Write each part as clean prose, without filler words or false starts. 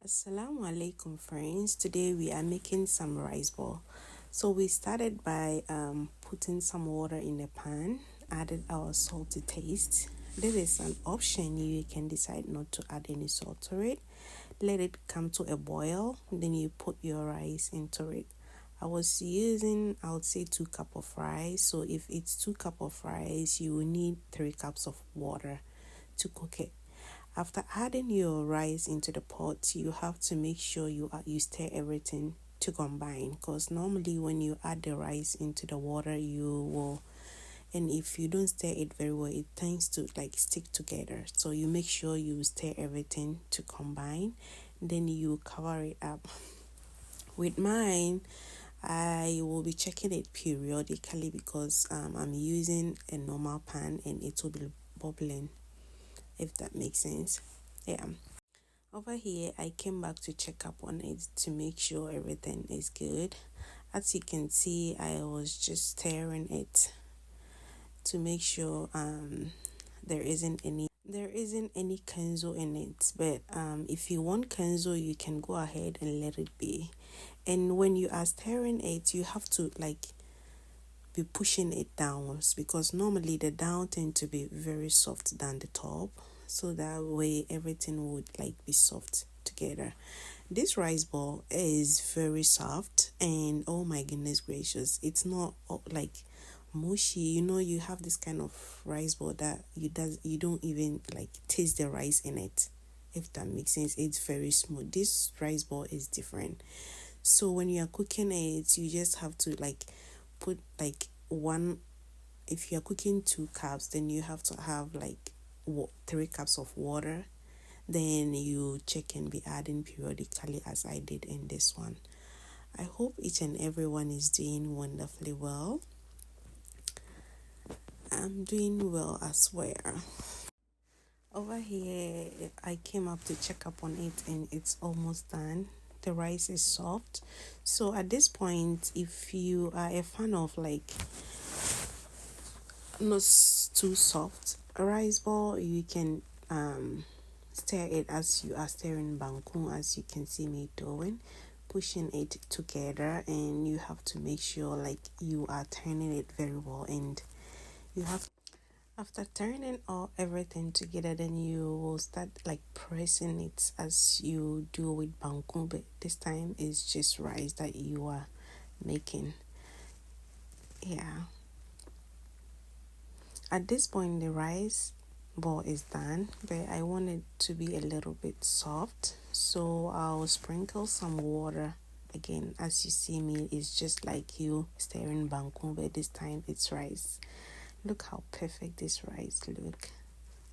Assalamu alaikum friends. Today we are making some rice ball. So we started by putting some water in the pan, added our salt to taste. This is an option. You can decide not to add any salt to it. Let it come to a boil, then you put your rice into it. I was using, I would say 2 cups of rice. So if it's 2 cups of rice, you will need 3 cups of water to cook it. After adding your rice into the pot, you have to make sure you stir everything to combine, because normally when you add the rice into the water, and if you don't stir it very well, it tends to stick together. So you make sure you stir everything to combine, then you cover it up. With mine, I will be checking it periodically because I'm using a normal pan and it will be bubbling, if that makes sense. Yeah. Over here, I came back to check up on it to make sure everything is good. As you can see, I was just stirring it to make sure there isn't any kenzo in it. But if you want kenzo, you can go ahead and let it be. And when you are stirring it, you have to be pushing it downwards, because normally the down tend to be very soft than the top, so that way everything would be soft together. This rice ball is very soft, and oh my goodness gracious, it's not mushy. You have this kind of rice ball that you don't even taste the rice in it, if that makes sense. It's very smooth. This rice ball is different. So when you are cooking it, you just have to put one. If you're cooking 2 cups, then you have to have 3 cups of water. Then you check and be adding periodically, as I did in this one. I hope each and everyone is doing wonderfully well. I'm doing well as well. Over here, I came up to check up on it and it's almost done. The rice is soft. So at this point, if you are a fan of not too soft rice ball, you can stir it as you are stirring bangkun, as you can see me doing, pushing it together. And you have to make sure you are turning it very well, and you have, after turning everything together, then you will start pressing it as you do with bangkun, but this time it's just rice that you are making. Yeah. At this point, the rice ball is done, but I want it to be a little bit soft, so I'll sprinkle some water. Again, as you see me, it's just like you stirring bangkun, but this time it's rice. Look how perfect this rice look.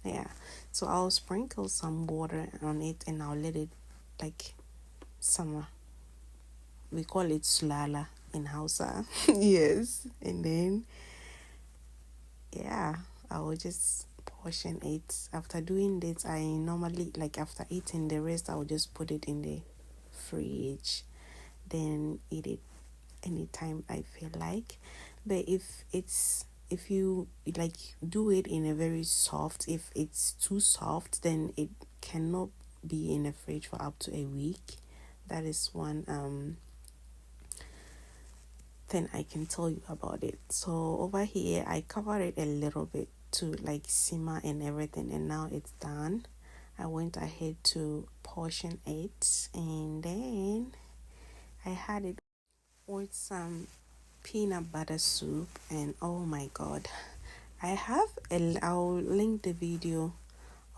Yeah, so I'll sprinkle some water on it and I'll let it summer. We call it sulala in Hausa. Yes. And then yeah, I will just portion it. After doing this, I normally after eating the rest, I will just put it in the fridge, then eat it anytime I feel like. But if you do it in a very soft, if it's too soft, then it cannot be in the fridge for up to a week. That is one thing I can tell you about it. So over here, I covered it a little bit to simmer and everything, and now it's done. I went ahead to portion it, and then I had it with some peanut butter soup, and oh my god, I'll link the video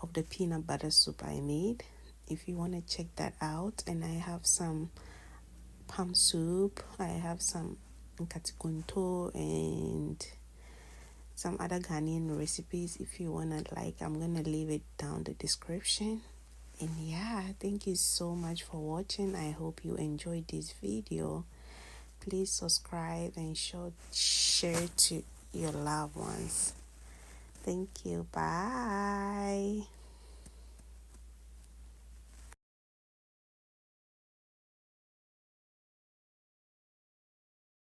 of the peanut butter soup I made if you want to check that out. And I have some palm soup, I have some nkatikunto, and some other Ghanaian recipes. If you wanna I'm gonna leave it down the description. And yeah, thank you so much for watching. I hope you enjoyed this video. Please subscribe and share to your loved ones. Thank you. Bye.